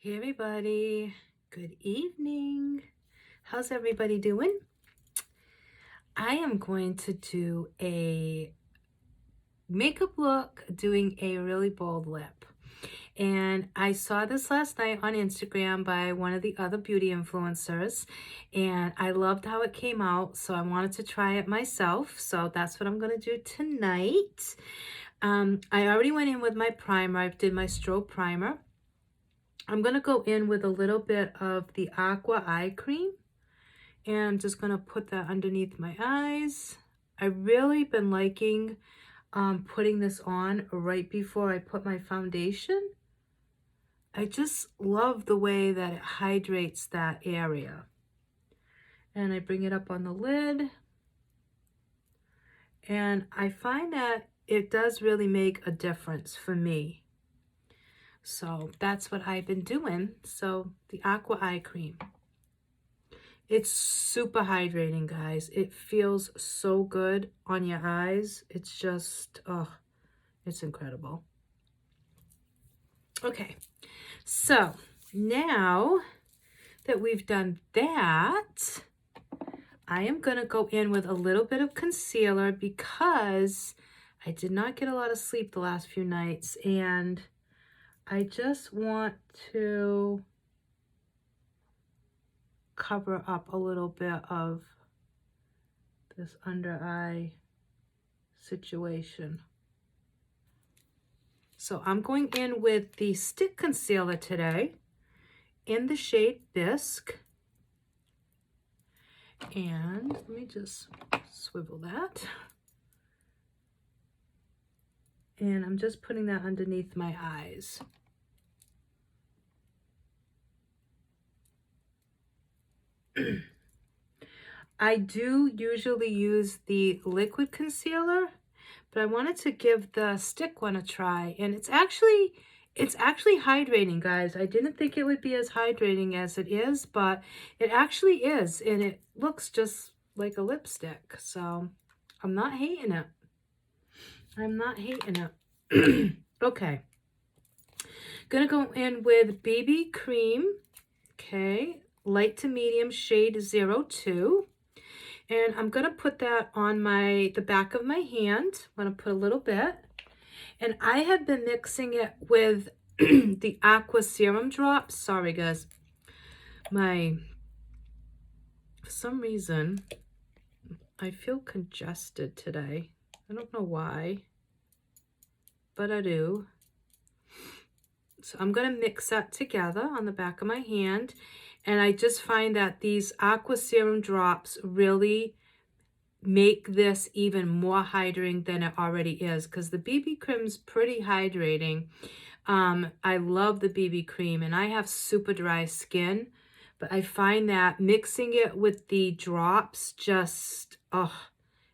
Hey everybody, good evening. How's everybody doing? I am going to do a makeup look doing a really bold lip. And I saw this last night on Instagram by one of the other beauty influencers, and I loved how it came out, so I wanted to try it myself. So that's what I'm going to do tonight. I already went in with my primer. I did my strobe primer. I'm going to go in with a little bit of the Aqua Eye Cream, and I'm just going to put that underneath my eyes. I've really been liking putting this on right before I put my foundation. I just love the way that it hydrates that area. And I bring it up on the lid, and I find that it does really make a difference for me. So that's what I've been doing. So the Aqua Eye Cream. It's super hydrating, guys. It feels so good on your eyes. It's just, oh, it's incredible. Okay, so now that we've done that, I am going to go in with a little bit of concealer because I did not get a lot of sleep the last few nights, and I just want to cover up a little bit of this under eye situation. So I'm going in with the stick concealer today in the shade Bisque. And let me just swivel that. And I'm just putting that underneath my eyes. I do usually use the liquid concealer, but I wanted to give the stick one a try, and it's actually hydrating, guys. I didn't think it would be as hydrating as it is, but it actually is, and it looks just like a lipstick. So I'm not hating it. I'm not hating it. Okay. Gonna go in with BB cream. Okay, light to medium shade 02. And I'm going to put that on the back of my hand. I'm going to put a little bit. And I have been mixing it with the Aqua Serum Drops. Sorry, guys. For some reason, I feel congested today. I don't know why, but I do. So I'm going to mix that together on the back of my hand. And I just find that these Aqua Serum Drops really make this even more hydrating than it already is, because the BB cream's pretty hydrating. I love the BB cream, and I have super dry skin, but I find that mixing it with the drops just, oh,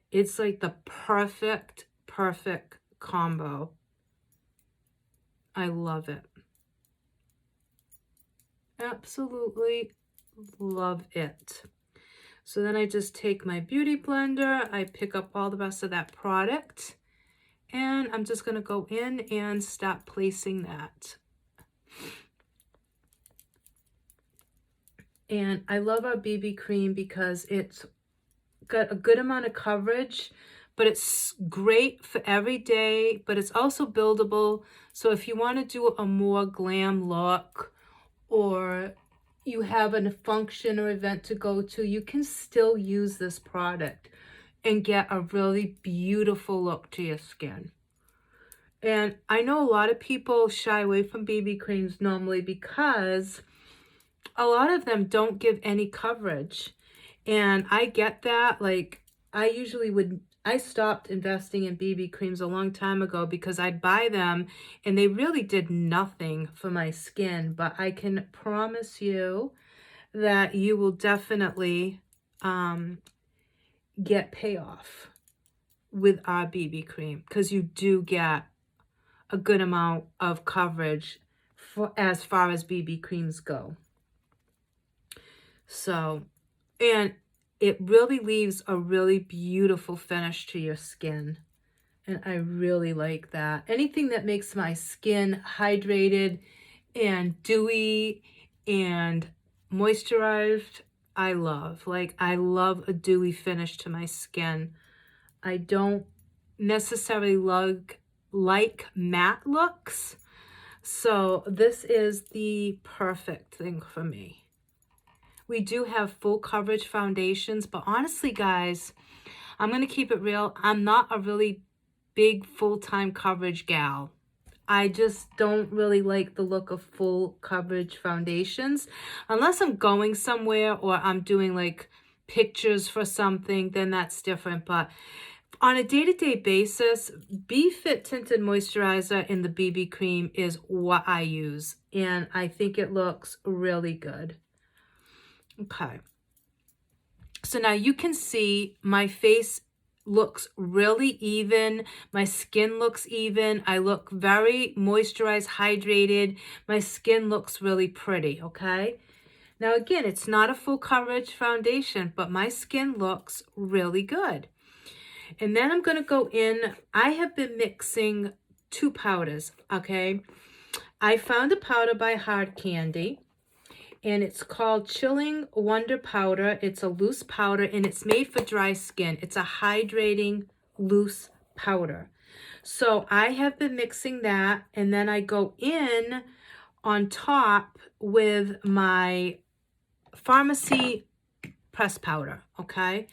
it's like the perfect combo. I love it. Absolutely love it. So then I just take my beauty blender, I pick up all the rest of that product, and I'm just going to go in and start placing that. And I love our BB cream because it's got a good amount of coverage, but it's great for every day, but it's also buildable. So if you want to do a more glam look, or you have a function or event to go to, you can still use this product and get a really beautiful look to your skin. And I know a lot of people shy away from BB creams normally because a lot of them don't give any coverage. And I get that. Like, I stopped investing in BB creams a long time ago because I'd buy them and they really did nothing for my skin. But I can promise you that you will definitely get payoff with our BB cream, because you do get a good amount of coverage as far as BB creams go. So, and it really leaves a really beautiful finish to your skin. And I really like that. Anything that makes my skin hydrated and dewy and moisturized. I love. Like, I love a dewy finish to my skin. I don't necessarily like matte looks. So this is the perfect thing for me. We do have full coverage foundations, but honestly, guys, I'm going to keep it real. I'm not a really big full-time coverage gal. I just don't really like the look of full coverage foundations. Unless I'm going somewhere or I'm doing like pictures for something, then that's different. But on a day-to-day basis, BeFit Tinted Moisturizer in the BB Cream is what I use. And I think it looks really good. Okay. So now you can see my face looks really even. My skin looks even. I look very moisturized, hydrated. My skin looks really pretty, okay? Now again, it's not a full coverage foundation, but my skin looks really good. And then I'm going to go in. I have been mixing two powders, okay? I found a powder by Hard Candy, and it's called Chilling Wonder Powder. It's a loose powder, and it's made for dry skin. It's a hydrating loose powder. So I have been mixing that, and then I go in on top with my Pharmacy press powder, okay?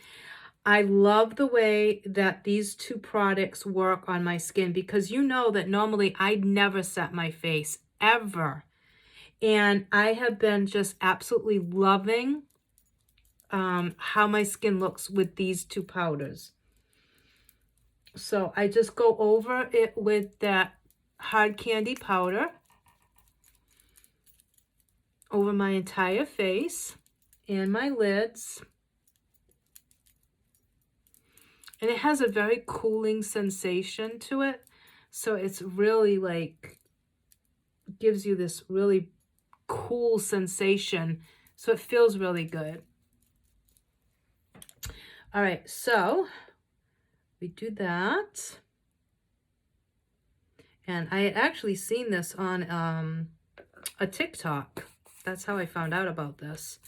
I love the way that these two products work on my skin, because you know that normally I'd never set my face, ever. And I have been just absolutely loving how my skin looks with these two powders. So I just go over it with that Hard Candy powder over my entire face and my lids. And it has a very cooling sensation to it. So it's really like, gives you this really cool sensation. So it feels really good. All right, so we do that. And I had actually seen this on a TikTok. That's how I found out about this.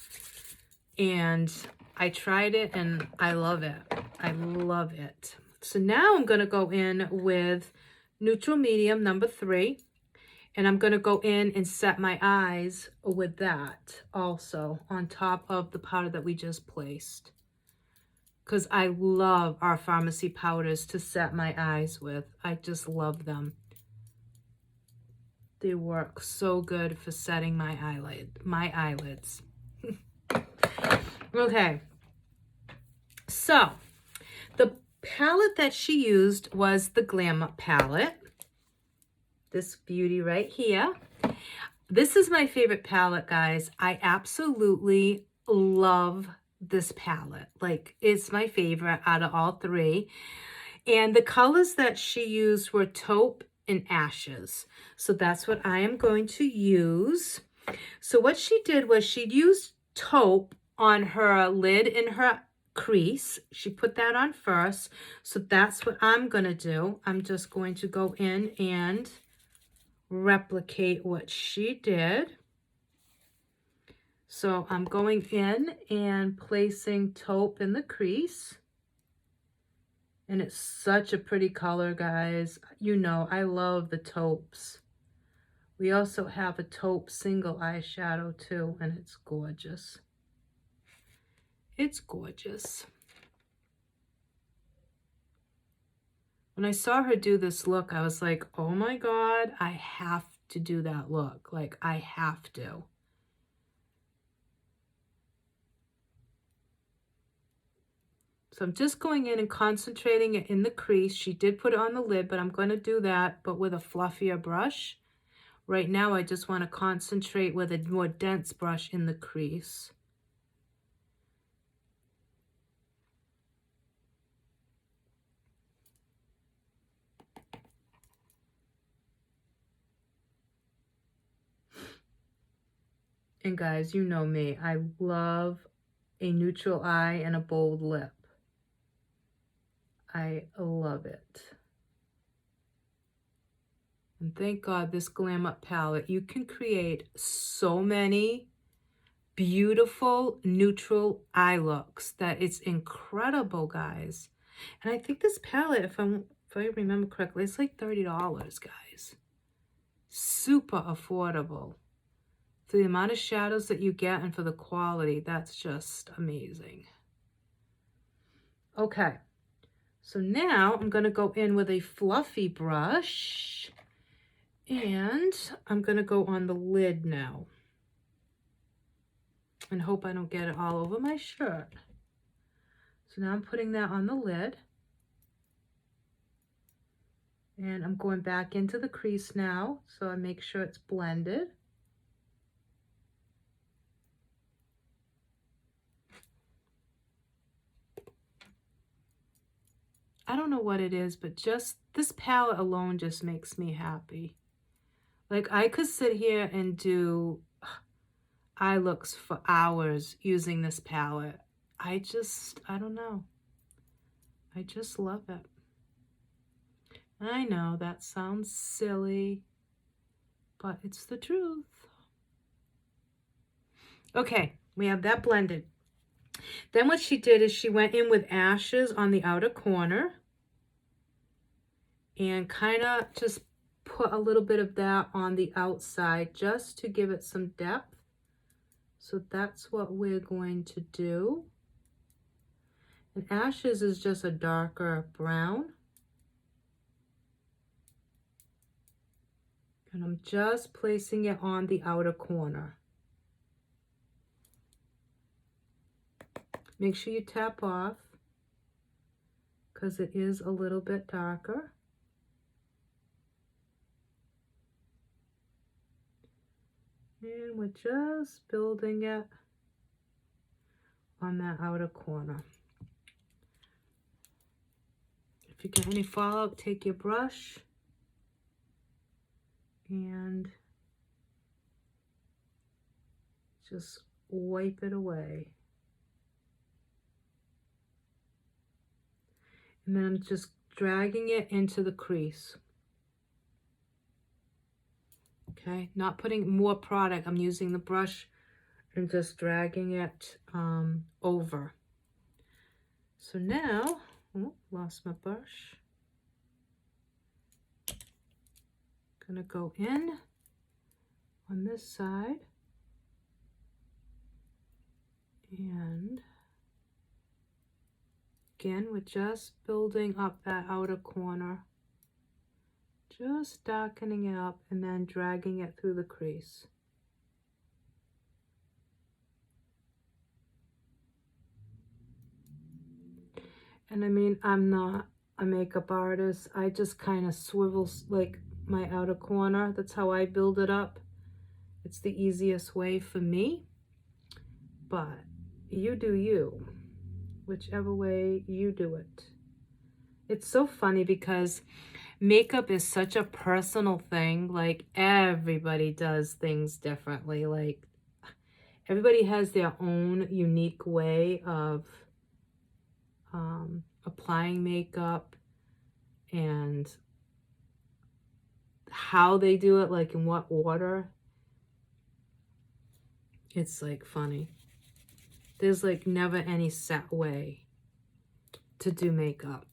And I tried it and I love it. I love it. So now I'm going to go in with Neutral Medium number 3. And I'm going to go in and set my eyes with that also on top of the powder that we just placed. Because I love our Pharmacy powders to set my eyes with. I just love them. They work so good for setting my eyelids. Okay. So, the palette that she used was the Glamour palette. This beauty right here. This is my favorite palette, guys. I absolutely love this palette. Like, it's my favorite out of all three. And the colors that she used were Taupe and Ashes. So that's what I am going to use. So what she did was she used Taupe on her lid and her crease. She put that on first. So that's what I'm going to do. I'm just going to go in and replicate what she did. So I'm going in and placing Taupe in the crease. And it's such a pretty color, guys. You know, I love the taupes. We also have a taupe single eyeshadow too, and it's gorgeous. It's gorgeous. When I saw her do this look, I was like, oh my God, I have to do that look. Like, I have to. So I'm just going in and concentrating it in the crease. She did put it on the lid, but I'm going to do that, but with a fluffier brush. Right now, I just want to concentrate with a more dense brush in the crease. And guys, you know me. I love a neutral eye and a bold lip. I love it. And thank God this Glam Up palette, you can create so many beautiful neutral eye looks that it's incredible, guys. And I think this palette, if I remember correctly, it's like $30, guys. Super affordable. For the amount of shadows that you get and for the quality, that's just amazing. Okay, so now I'm going to go in with a fluffy brush, and I'm going to go on the lid now. And hope I don't get it all over my shirt. So now I'm putting that on the lid. And I'm going back into the crease now, so I make sure it's blended. I don't know what it is, but just this palette alone just makes me happy. Like, I could sit here and do eye looks for hours using this palette. I don't know. I just love it. I know that sounds silly, but it's the truth. Okay, we have that blended. Then what she did is she went in with ashes on the outer corner and kind of just put a little bit of that on the outside just to give it some depth. So that's what we're going to do. And ashes is just a darker brown. And I'm just placing it on the outer corner. Make sure you tap off because it is a little bit darker. And we're just building it on that outer corner. If you get any fallout, take your brush and just wipe it away. And then I'm just dragging it into the crease. Okay, not putting more product. I'm using the brush and just dragging it over. So now, oh, lost my brush. Gonna go in on this side and again, we're just building up that outer corner, just darkening it up and then dragging it through the crease. And I mean, I'm not a makeup artist. I just kind of swivel like my outer corner. That's how I build it up. It's the easiest way for me, but you do you, whichever way you do it. It's so funny because makeup is such a personal thing. Like, everybody does things differently. Like, everybody has their own unique way of applying makeup and how they do it, like in what order. It's like funny. There's like never any set way to do makeup.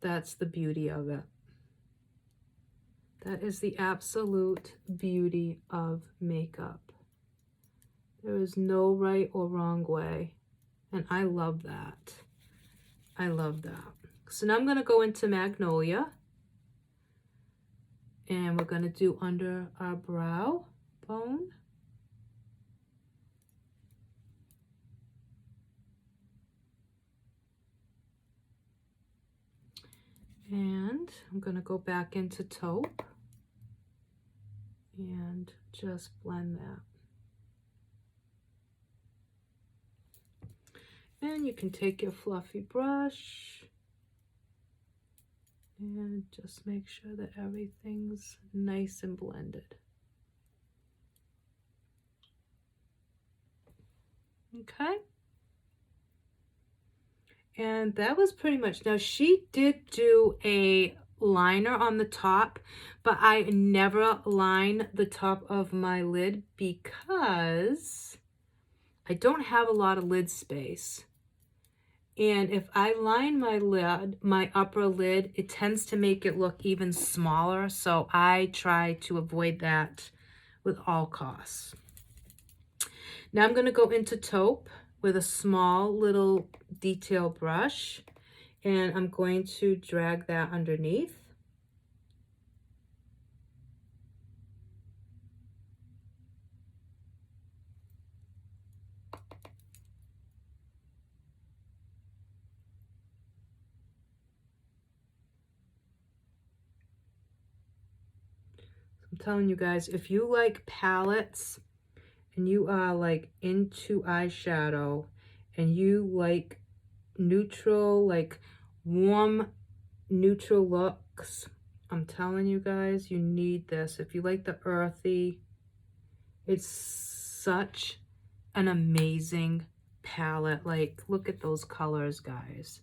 That's the beauty of it. That is the absolute beauty of makeup. There is no right or wrong way. And I love that. I love that. So now I'm going to go into Magnolia. And we're going to do under our brow bone. And I'm going to go back into taupe and just blend that. And you can take your fluffy brush and just make sure that everything's nice and blended. Okay. And that was pretty much. Now she did do a liner on the top, but I never line the top of my lid because I don't have a lot of lid space. And if I line my lid, my upper lid, it tends to make it look even smaller. So I try to avoid that with all costs. Now I'm going to go into taupe with a small little detail brush, and I'm going to drag that underneath. I'm telling you guys, if you like palettes and you are like into eyeshadow and you like neutral, like warm neutral looks, I'm telling you guys, you need this. If you like the earthy, it's such an amazing palette. Like, look at those colors, guys.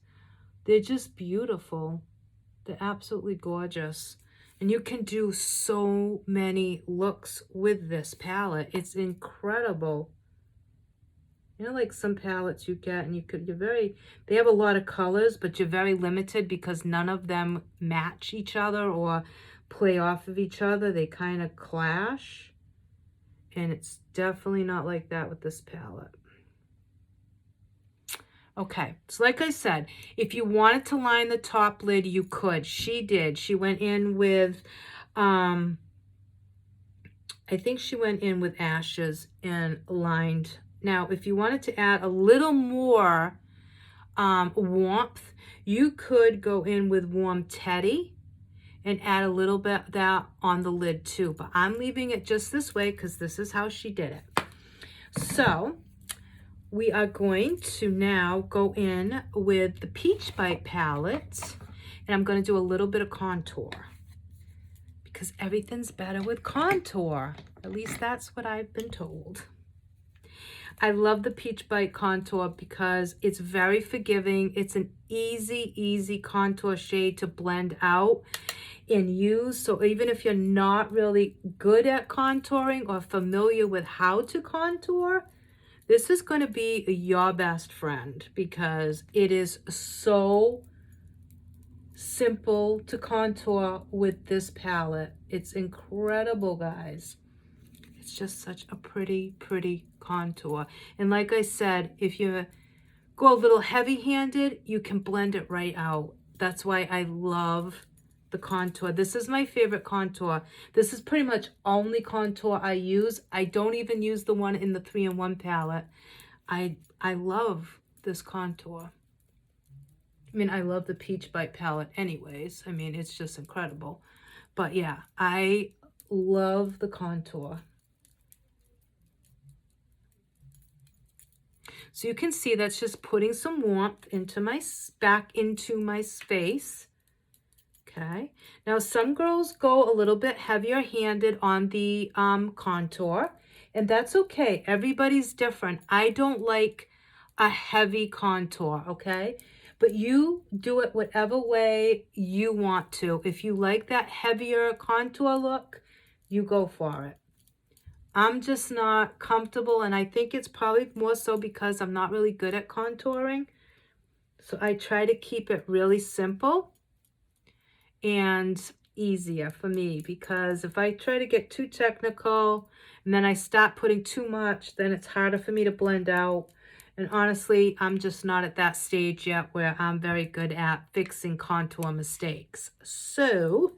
They're just beautiful. They're absolutely gorgeous. And you can do so many looks with this palette. It's incredible. You know, like some palettes you get and they have a lot of colors, but you're very limited because none of them match each other or play off of each other. They kind of clash. And it's definitely not like that with this palette. Okay, so like I said, if you wanted to line the top lid, you could. She did. She went in with, I think she went in with Ashes and lined. Now, if you wanted to add a little more warmth, you could go in with Warm Teddy and add a little bit of that on the lid too. But I'm leaving it just this way because this is how she did it. So we are going to now go in with the Peach Bite palette, and I'm going to do a little bit of contour because everything's better with contour. At least that's what I've been told. I love the Peach Bite contour because it's very forgiving. It's an easy contour shade to blend out and use. So even if you're not really good at contouring or familiar with how to contour, this is going to be your best friend because it is so simple to contour with this palette. It's incredible, guys. It's just such a pretty contour. And like I said, if you go a little heavy-handed, you can blend it right out. That's why I love the contour. This is my favorite contour. This is pretty much only contour I use. I don't even use the one in the 3-in-1 palette. I love this contour. I mean, I love the Peach Bite palette anyways. I mean, it's just incredible. But yeah, I love the contour. So you can see that's just putting some warmth into back into my space. Okay, now some girls go a little bit heavier handed on the contour, and that's okay. Everybody's different. I don't like a heavy contour, okay? But you do it whatever way you want to. If you like that heavier contour look, you go for it. I'm just not comfortable, and I think it's probably more so because I'm not really good at contouring. So I try to keep it really simple and easier for me, because if I try to get too technical and then I start putting too much, then it's harder for me to blend out. And honestly, I'm just not at that stage yet where I'm very good at fixing contour mistakes. So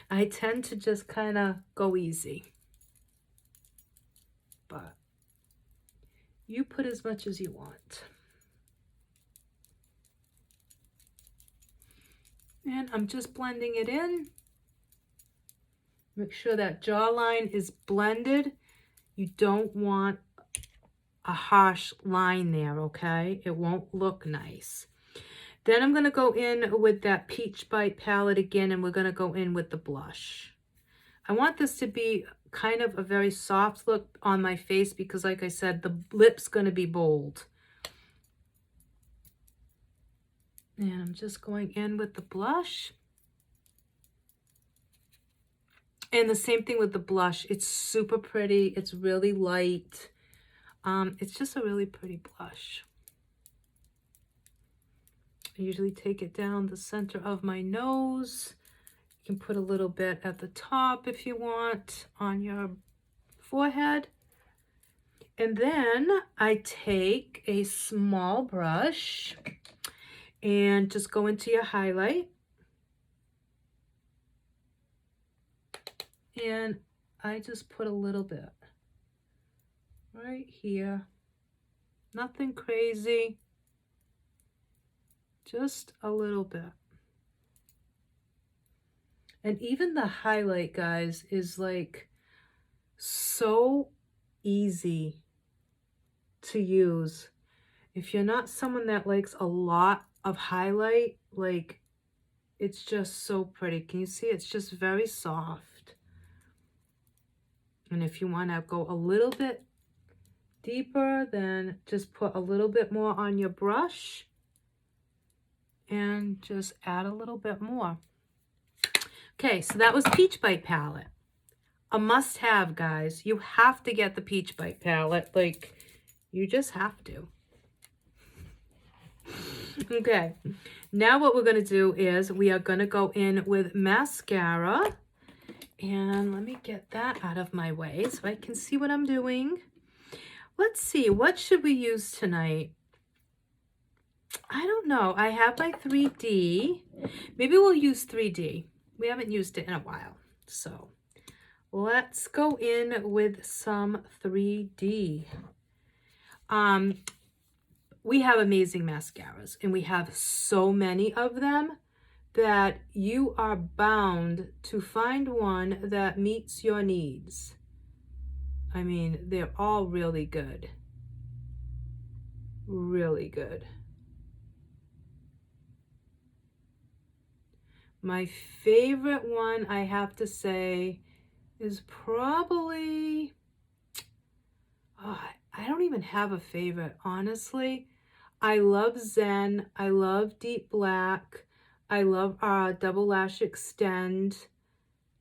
I tend to just kind of go easy. But you put as much as you want. And I'm just blending it in. Make sure that jawline is blended. You don't want a harsh line there, okay? It won't look nice. Then I'm going to go in with that Peach Bite palette again, and we're going to go in with the blush. I want this to be kind of a very soft look on my face because, like I said, the lip's going to be bold. And I'm just going in with the blush. And the same thing with the blush. It's super pretty. It's really light. It's just a really pretty blush. I usually take it down the center of my nose. You can put a little bit at the top if you want on your forehead. And then I take a small brush and just go into your highlight. And I just put a little bit right here. Nothing crazy. Just a little bit. And even the highlight, guys, is like so easy to use. If you're not someone that likes a lot of highlight, like, it's just so pretty. Can you see? It's just very soft. And if you want to go a little bit deeper, then just put a little bit more on your brush and just add a little bit more. Okay, so that was Peach Bite palette. A must-have, guys. You have to get the Peach Bite palette. Like, you just have to. Okay, now what we're going to do is we are going to go in with mascara. And let me get that out of my way so I can see what I'm doing. Let's see, what should we use tonight? I don't know. I have my 3D. Maybe we'll use 3D. We haven't used it in a while. So let's go in with some 3D. We have amazing mascaras, and we have so many of them that you are bound to find one that meets your needs. I mean, they're all really good. Really good. My favorite one, I have to say, is probably... Oh, I don't even have a favorite, honestly. I love Zen. I love Deep Black. I love our Double Lash Extend.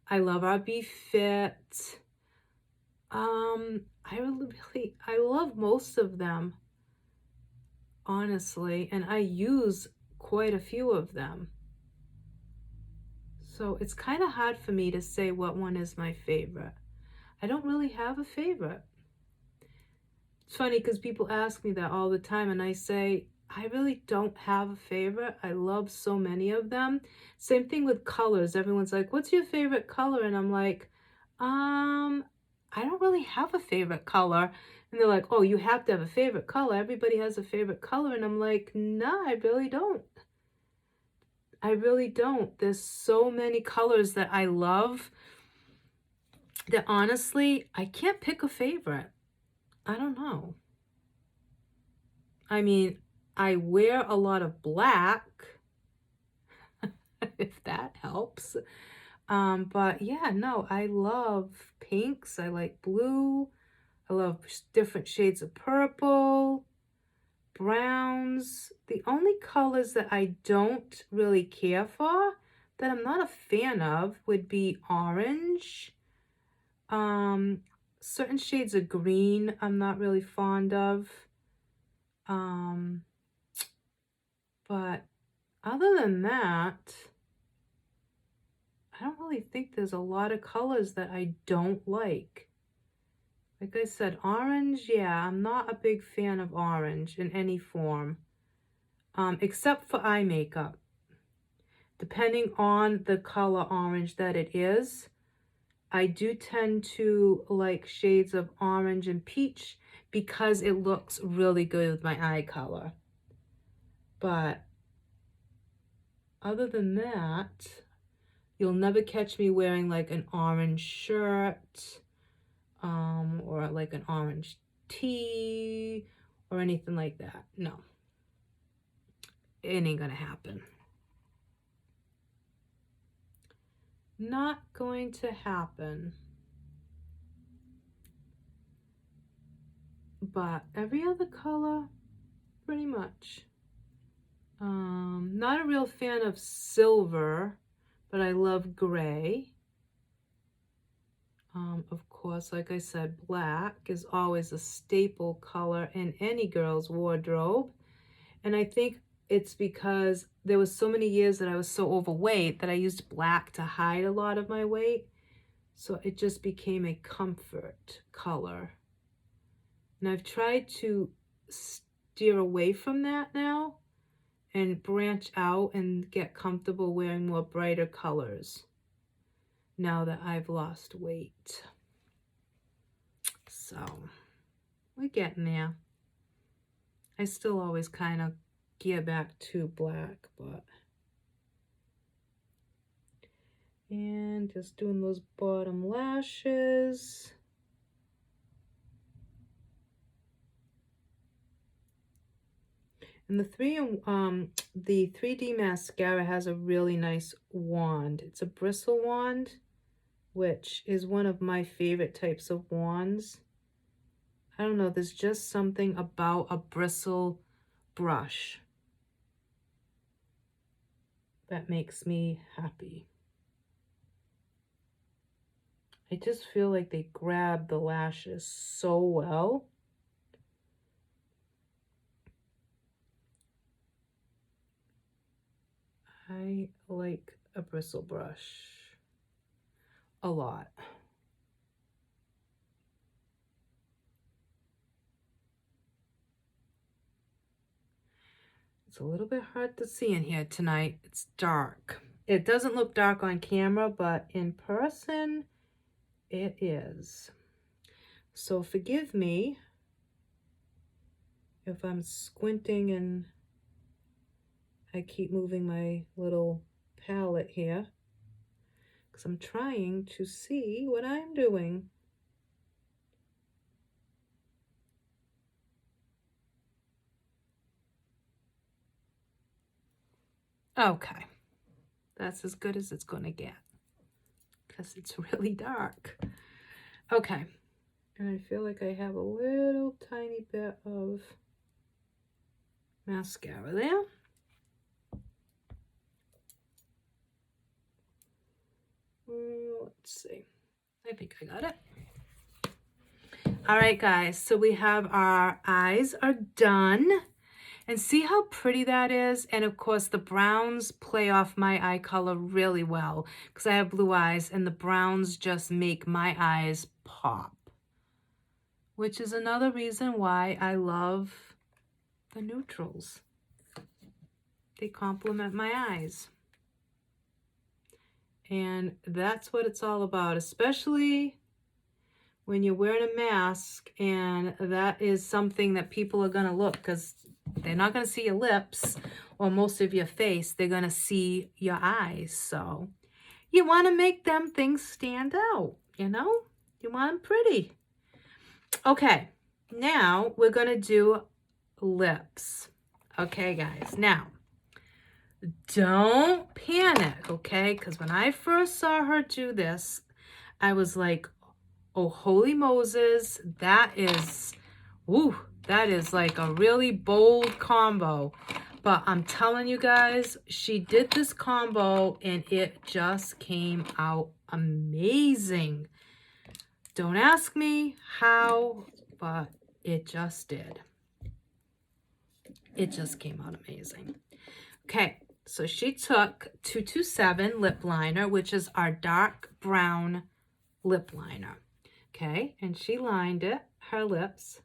I love our Be Fit. I love most of them, honestly, and I use quite a few of them. So it's kind of hard for me to say what one is my favorite. I don't really have a favorite. It's funny because people ask me that all the time, and I say, I really don't have a favorite. I love so many of them. Same thing with colors. Everyone's like, what's your favorite color? And I'm like, I don't really have a favorite color. And they're like, oh, you have to have a favorite color. Everybody has a favorite color. And I'm like, no, I really don't. I really don't. There's so many colors that I love that honestly, I can't pick a favorite. I don't know. I mean, I wear a lot of black, if that helps. But yeah, no, I love pinks. I like blue. I love different shades of purple, browns. The only colors that I don't really care for, that I'm not a fan of, would be orange. Certain shades of green I'm not really fond of. But other than that, I don't really think there's a lot of colors that I don't like. Like I said, orange, yeah, I'm not a big fan of orange in any form, except for eye makeup. Depending on the color orange that it is, I do tend to like shades of orange and peach because it looks really good with my eye color. But other than that, you'll never catch me wearing like an orange shirt, or like an orange tee or anything like that. No, it ain't gonna happen. Not going to happen. But every other color, pretty much. Not a real fan of silver, but I love gray. Of course, like I said, black is always a staple color in any girl's wardrobe. And I think it's because there was so many years that I was so overweight that I used black to hide a lot of my weight. So it just became a comfort color. And I've tried to steer away from that now and branch out and get comfortable wearing more brighter colors now that I've lost weight. So we're getting there. I still always kind of gear back to black, but and just doing those bottom lashes. And the 3D mascara has a really nice wand. It's a bristle wand, which is one of my favorite types of wands. I don't know, there's just something about a bristle brush that makes me happy. I just feel like they grab the lashes so well. I like a bristle brush a lot. It's a little bit hard to see in here tonight. It's dark. It doesn't look dark on camera, but in person, it is. So forgive me if I'm squinting and I keep moving my little palette here because I'm trying to see what I'm doing. Okay, that's as good as it's gonna get because it's really dark. Okay, and I feel like I have a little tiny bit of mascara there. Let's see. I think I got it. All right, guys. So we have our eyes are done. And see how pretty that is? And of course, the browns play off my eye color really well because I have blue eyes and the browns just make my eyes pop. Which is another reason why I love the neutrals. They complement my eyes. And that's what it's all about, especially when you're wearing a mask and that is something that people are going to look, because they're not going to see your lips or most of your face. They're going to see your eyes. So you want to make them things stand out, you know? You want them pretty. Okay, now we're going to do lips. Okay, guys. Now, don't panic, okay? Because when I first saw her do this, I was like, oh, holy Moses, that is, woo, that is like a really bold combo. But I'm telling you guys, she did this combo and it just came out amazing. Don't ask me how, but it just did. It just came out amazing. Okay, so she took 227 lip liner, which is our dark brown lip liner. Okay, and she lined it, her lips.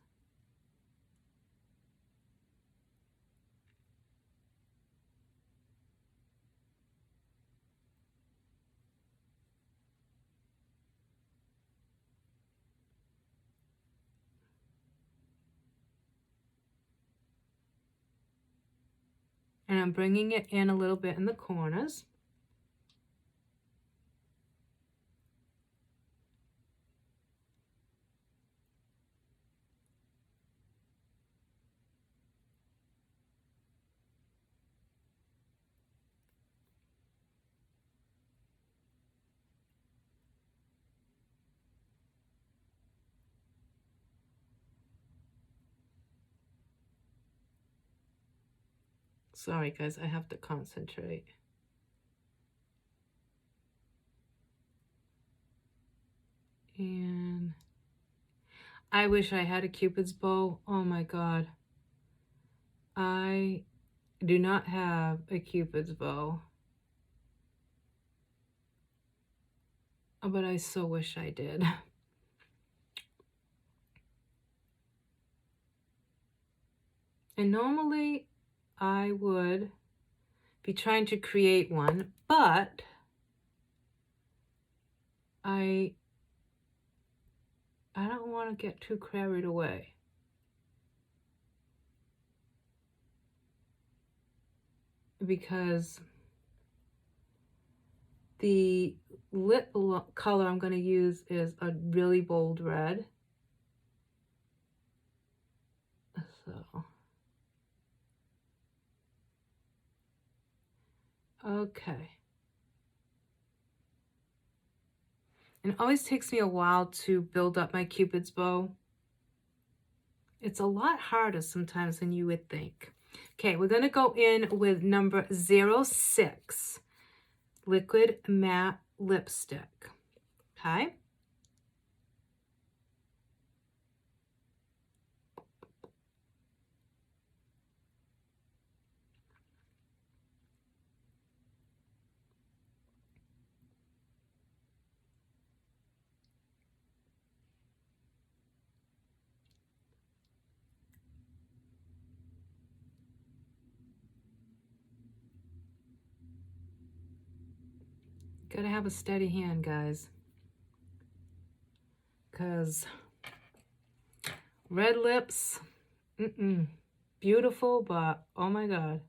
And I'm bringing it in a little bit in the corners. Sorry, guys, I have to concentrate. I wish I had a Cupid's bow. Oh my God. I do not have a Cupid's bow. But I so wish I did. And normally I would be trying to create one, but I don't want to get too carried away. Because the lip color I'm going to use is a really bold red. So, okay. And it always takes me a while to build up my Cupid's bow. It's a lot harder sometimes than you would think. Okay, we're going to go in with number 06, Liquid Matte Lipstick. Okay. Gotta have a steady hand, guys. Because red lips, beautiful, but oh my God.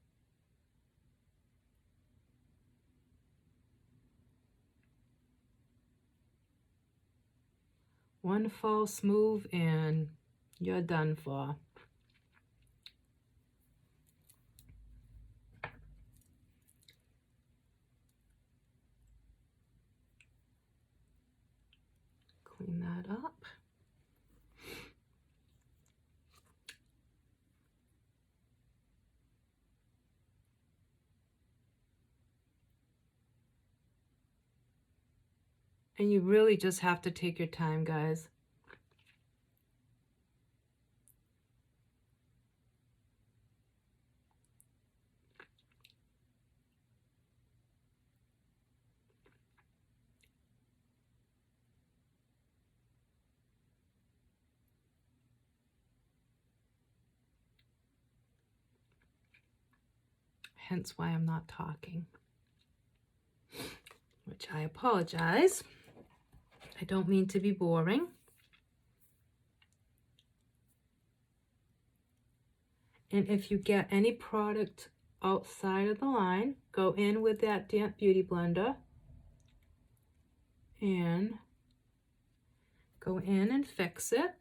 One false move and you're done for. Clean that up. And you really just have to take your time, guys. Hence why I'm not talking. Which I apologize. I don't mean to be boring. And if you get any product outside of the line, go in with that damp beauty blender and go in and fix it.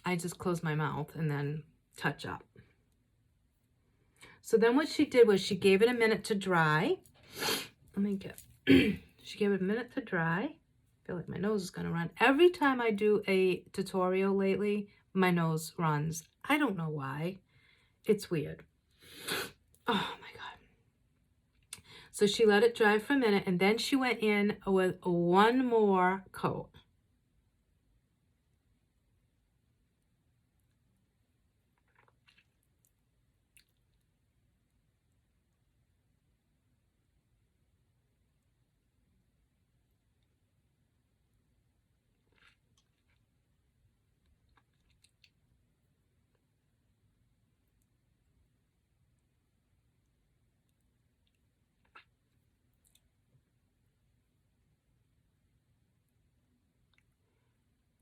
I just closed my mouth and then touch up. So then what she did was she gave it a minute to dry. Let me get, she gave it a minute to dry. I feel like my nose is gonna run. Every time I do a tutorial lately, my nose runs. I don't know why. It's weird. Oh my God. So she let it dry for a minute and then she went in with one more coat.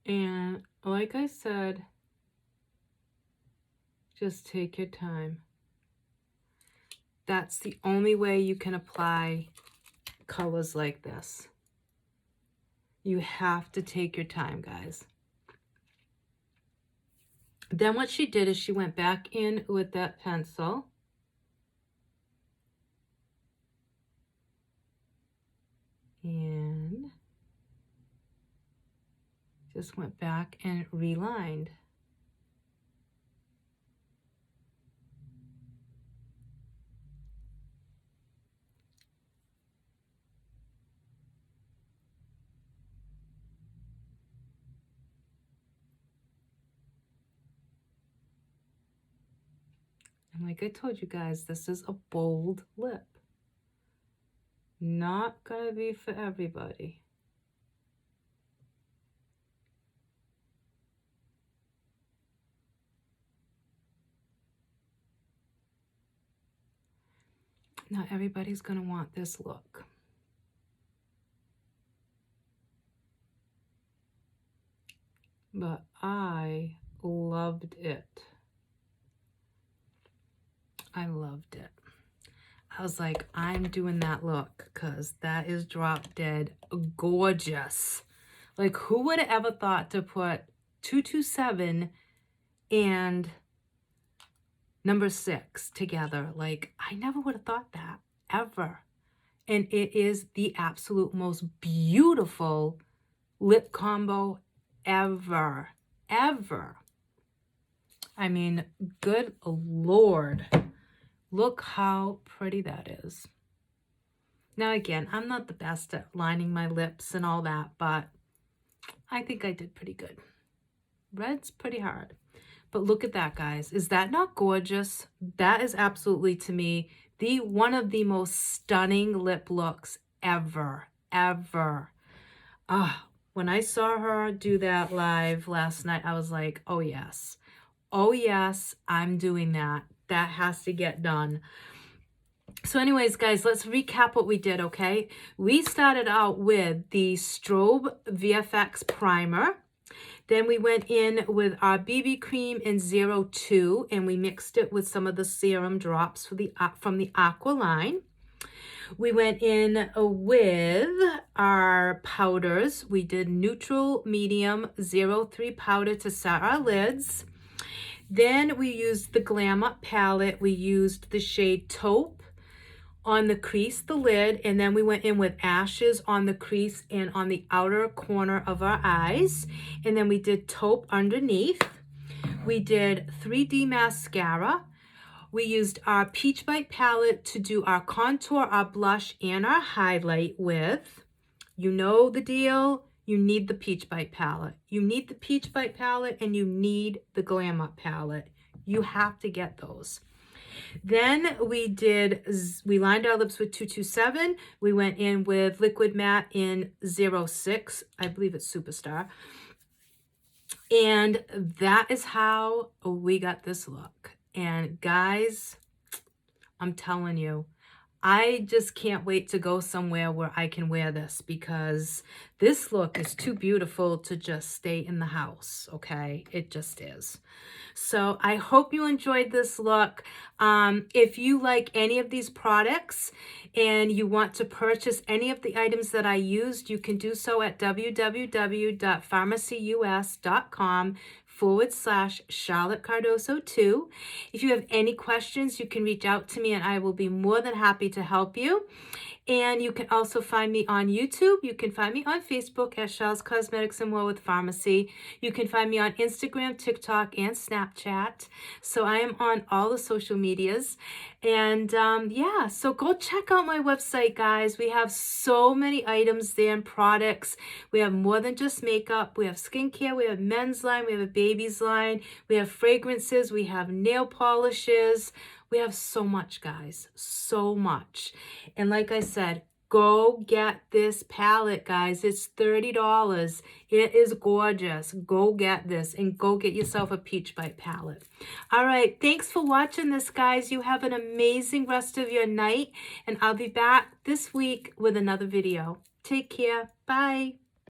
And like I said, just take your time. That's the only way you can apply colors like this. You have to take your time, guys. Then what she did is she went back in with that pencil. And just went back and relined. And like I told you guys, this is a bold lip. Not gonna be for everybody. Not everybody's gonna want this look. But I loved it. I loved it. I was like, I'm doing that look because that is drop dead gorgeous. Like, who would have ever thought to put 227 and number 6 together? Like, I never would have thought that, ever. And it is the absolute most beautiful lip combo ever. Ever. I mean, good Lord. Look how pretty that is. Now, again, I'm not the best at lining my lips and all that, but I think I did pretty good. Red's pretty hard. But look at that, guys. Is that not gorgeous? That is absolutely, to me, one of the most stunning lip looks ever, ever. When I saw her do that live last night, I was like, oh, yes. Oh, yes, I'm doing that. That has to get done. So anyways, guys, let's recap what we did, okay? We started out with the Strobe VFX Primer. Then we went in with our BB cream in 02, and we mixed it with some of the serum drops from the Aqua line. We went in with our powders. We did Neutral Medium 03 powder to set our lids. Then we used the Glam Up palette. We used the shade Taupe on the crease, the lid, and then we went in with Ashes on the crease and on the outer corner of our eyes. And then we did Taupe underneath. We did 3D mascara. We used our Peach Bite palette to do our contour, our blush, and our highlight with. You know the deal. You need the Peach Bite palette. You need the Peach Bite palette, and you need the Glam Up palette. You have to get those. Then we lined our lips with 227. We went in with Liquid Matte in 06. I believe it's Superstar. And that is how we got this look. And guys, I'm telling you, I just can't wait to go somewhere where I can wear this, because this look is too beautiful to just stay in the house, okay? It just is. So I hope you enjoyed this look. If you like any of these products and you want to purchase any of the items that I used, you can do so at www.pharmacyus.com/Charlotte Cardoso 2. If you have any questions, you can reach out to me and I will be more than happy to help you. And you can also find me on YouTube. You can find me on Facebook at Charles Cosmetics and More with Pharmacy. You can find me on Instagram, TikTok, and Snapchat. So I am on all the social medias. And yeah, so go check out my website, guys. We have so many items there and products. We have more than just makeup. We have skincare. We have men's line. We have a baby's line. We have fragrances. We have nail polishes. We have so much, guys, so much. And like I said, go get this palette, guys. It's $30. It is gorgeous. Go get this and go get yourself a Peach Bite palette. All right, thanks for watching this, guys. You have an amazing rest of your night, and I'll be back this week with another video. Take care. Bye.